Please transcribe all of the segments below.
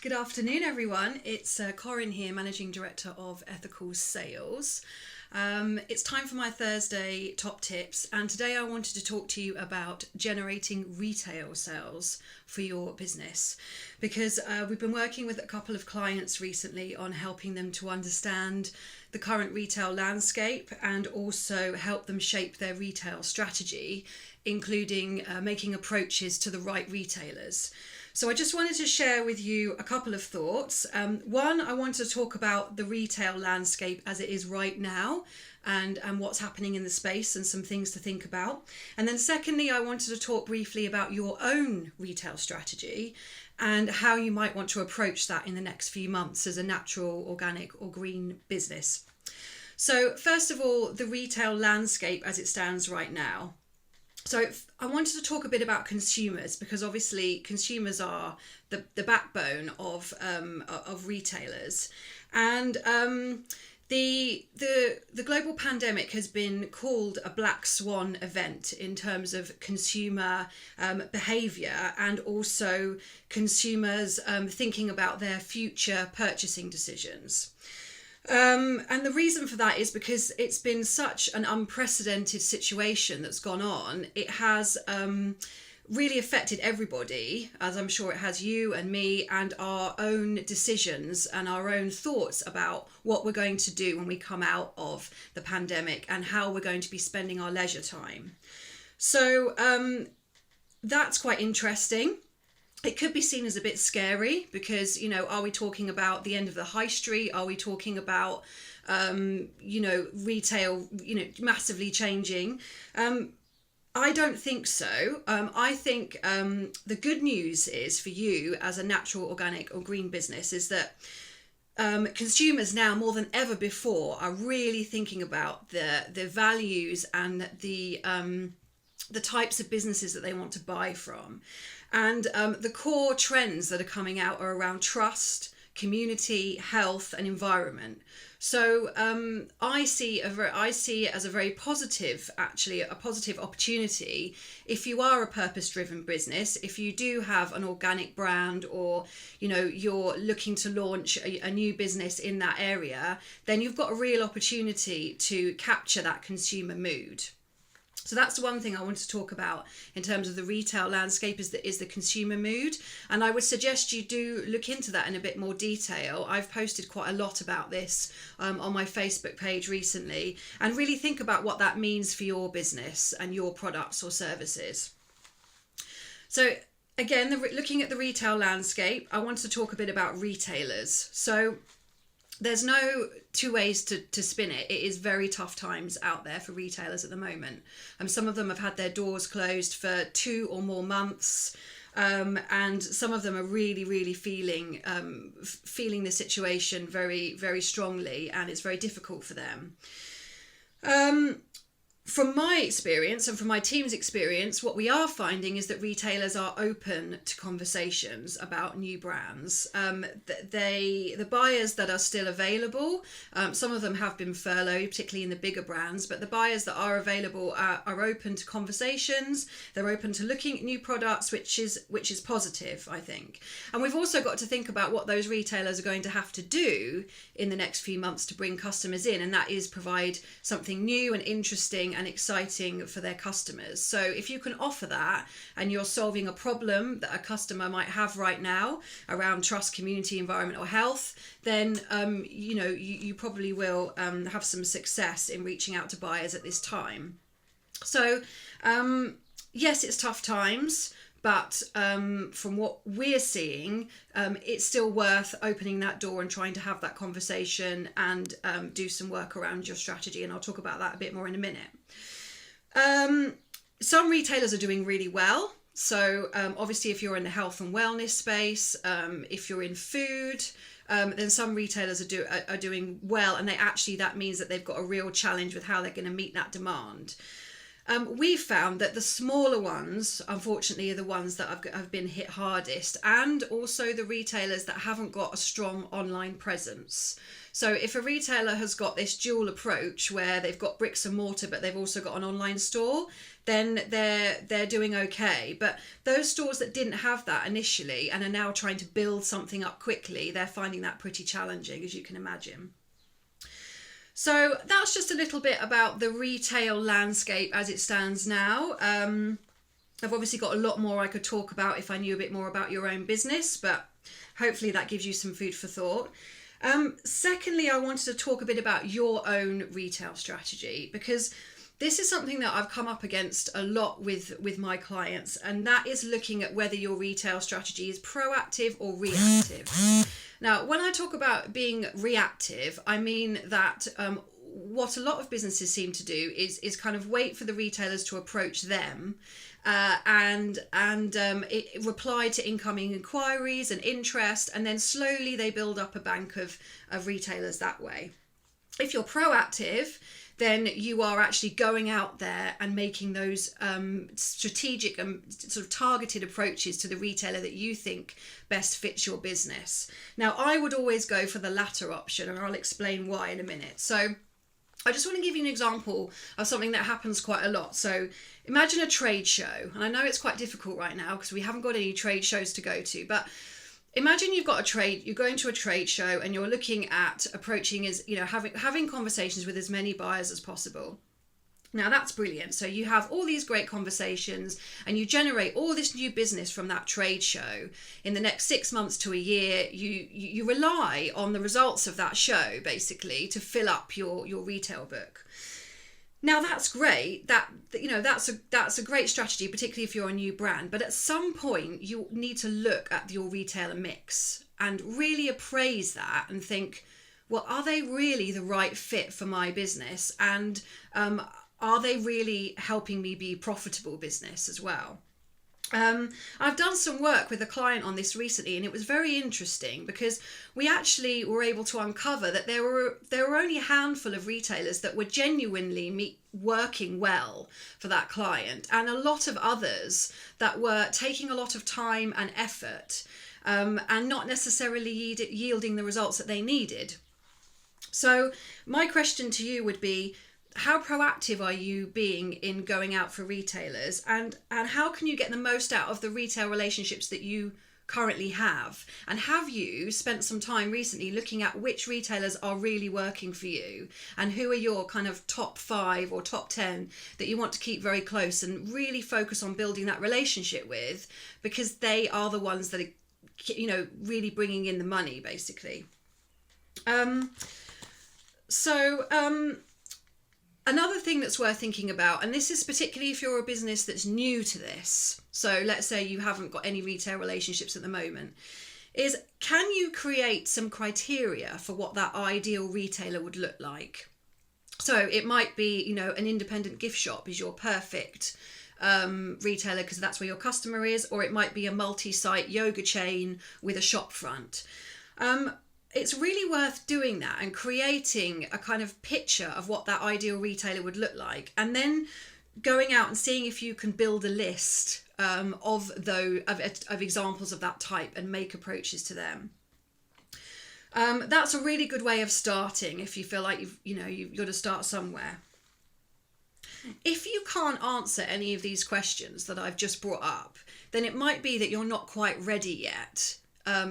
Good afternoon, everyone. It's Corinne here, Managing Director of Ethical Sales. It's time for my Thursday top tips, and today I wanted to talk to you about generating retail sales for your business, because we've been working with a couple of clients recently on helping them to understand the current retail landscape and also help them shape their retail strategy, including making approaches to the right retailers. So I just wanted to share with you a couple of thoughts. One, I want to talk about the retail landscape as it is right now and what's happening in the space and some things to think about. And then secondly, I wanted to talk briefly about your own retail strategy and how you might want to approach that in the next few months as a natural, organic or green business. So first of all, the retail landscape as it stands right now. So I wanted to talk a bit about consumers, because obviously consumers are the backbone of retailers, and the global pandemic has been called a black swan event in terms of consumer behaviour and also consumers thinking about their future purchasing decisions. And the reason for that is because it's been such an unprecedented situation that's gone on. It has really affected everybody, as I'm sure it has you and me, and our own decisions and our own thoughts about what we're going to do when we come out of the pandemic and how we're going to be spending our leisure time. So that's quite interesting. It could be seen as a bit scary because, are we talking about the end of the high street? Are we talking about, retail, massively changing? I don't think so. I think the good news is for you as a natural, organic or green business is that consumers now more than ever before are really thinking about the values and the types of businesses that they want to buy from. And the core trends that are coming out are around trust, community, health, and environment. So I see it as a very positive, actually, a positive opportunity. If you are a purpose-driven business, if you do have an organic brand, or you're looking to launch a new business in that area, then you've got a real opportunity to capture that consumer mood. So that's the one thing I want to talk about in terms of the retail landscape is the consumer mood. And I would suggest you do look into that in a bit more detail. I've posted quite a lot about this on my Facebook page recently, and really think about what that means for your business and your products or services. So again, looking at the retail landscape, I want to talk a bit about retailers. So there's no two ways to spin it. It is very tough times out there for retailers at the moment. Some of them have had their doors closed for 2 or more months, and some of them are really, really feeling the situation very, very strongly, and it's very difficult for them. From my experience and from my team's experience, what we are finding is that retailers are open to conversations about new brands. The buyers that are still available, some of them have been furloughed, particularly in the bigger brands, but the buyers that are available are open to conversations. They're open to looking at new products, which is positive, I think. And we've also got to think about what those retailers are going to have to do in the next few months to bring customers in, and that is provide something new and interesting and exciting for their customers. So if you can offer that and you're solving a problem that a customer might have right now around trust, community, environment or health, then you probably will have some success in reaching out to buyers at this time. So yes, it's tough times, but from what we're seeing, it's still worth opening that door and trying to have that conversation and do some work around your strategy. And I'll talk about that a bit more in a minute. Some retailers are doing really well. So obviously, if you're in the health and wellness space, if you're in food, then some retailers are doing well. And that means that they've got a real challenge with how they're going to meet that demand. we've found that the smaller ones, unfortunately, are the ones that have been hit hardest, and also the retailers that haven't got a strong online presence. So if a retailer has got this dual approach where they've got bricks and mortar but they've also got an online store, then they're doing okay. But those stores that didn't have that initially and are now trying to build something up quickly, they're finding that pretty challenging, as you can imagine. So that's just a little bit about the retail landscape as it stands now. I've obviously got a lot more I could talk about if I knew a bit more about your own business, but hopefully that gives you some food for thought. Secondly, I wanted to talk a bit about your own retail strategy, because this is something that I've come up against a lot with my clients, and that is looking at whether your retail strategy is proactive or reactive. Now, when I talk about being reactive, I mean that what a lot of businesses seem to do is kind of wait for the retailers to approach them and reply to incoming inquiries and interest, and then slowly they build up a bank of retailers that way. If you're proactive, then you are actually going out there and making those strategic and sort of targeted approaches to the retailer that you think best fits your business. Now, I would always go for the latter option, and I'll explain why in a minute. So I just want to give you an example of something that happens quite a lot. So imagine a trade show, and I know it's quite difficult right now because we haven't got any trade shows to go to, but imagine you're going to a trade show and you're looking at approaching having conversations with as many buyers as possible. Now that's brilliant. So you have all these great conversations and you generate all this new business from that trade show. In the next 6 months to a year, you rely on the results of that show basically to fill up your retail book. Now that's great. That's a great strategy, particularly if you're a new brand. But at some point, you need to look at your retailer mix and really appraise that and think, well, are they really the right fit for my business? And are they really helping me be a profitable business as well? I've done some work with a client on this recently, and it was very interesting because we actually were able to uncover that there were only a handful of retailers that were genuinely working well for that client, and a lot of others that were taking a lot of time and effort and not necessarily yielding the results that they needed. So my question to you would be, how proactive are you being in going out for retailers, and how can you get the most out of the retail relationships that you currently have? And have you spent some time recently looking at which retailers are really working for you, and who are your kind of top 5 or top 10 that you want to keep very close and really focus on building that relationship with, because they are the ones that are, really bringing in the money basically. Another thing that's worth thinking about, and this is particularly if you're a business that's new to this, so let's say you haven't got any retail relationships at the moment, is can you create some criteria for what that ideal retailer would look like? So it might be, an independent gift shop is your perfect retailer because that's where your customer is, or it might be a multi-site yoga chain with a shop front. It's really worth doing that and creating a kind of picture of what that ideal retailer would look like, and then going out and seeing if you can build a list of examples of that type and make approaches to them. That's a really good way of starting if you feel like you've got to start somewhere. If you can't answer any of these questions that I've just brought up, then it might be that you're not quite ready yet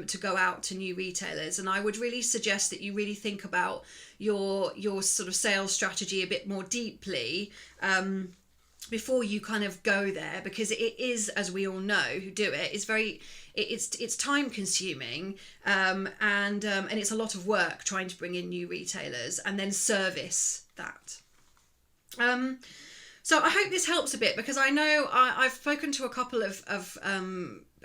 to go out to new retailers, and I would really suggest that you really think about your sort of sales strategy a bit more deeply before you kind of go there, because it is, as we all know who do it, it's time consuming and it's a lot of work trying to bring in new retailers and then service that. So I hope this helps a bit, because I know I've spoken to a couple of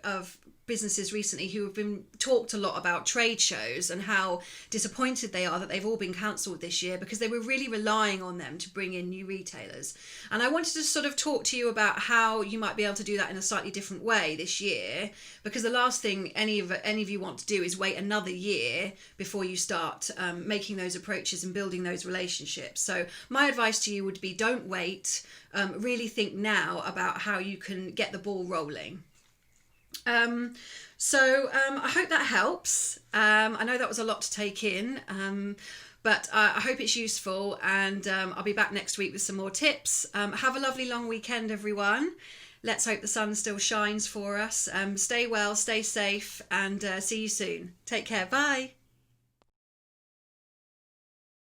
of businesses recently who have been talked a lot about trade shows and how disappointed they are that they've all been cancelled this year because they were really relying on them to bring in new retailers. And I wanted to sort of talk to you about how you might be able to do that in a slightly different way this year, because the last thing any of you want to do is wait another year before you start making those approaches and building those relationships. So my advice to you would be, don't wait. Really think now about how you can get the ball rolling. I hope that helps. I know that was a lot to take in, but I hope it's useful, and I'll be back next week with some more tips. Have a lovely long weekend, everyone. Let's hope the sun still shines for us. Stay well, stay safe, and see you soon. Take care. Bye.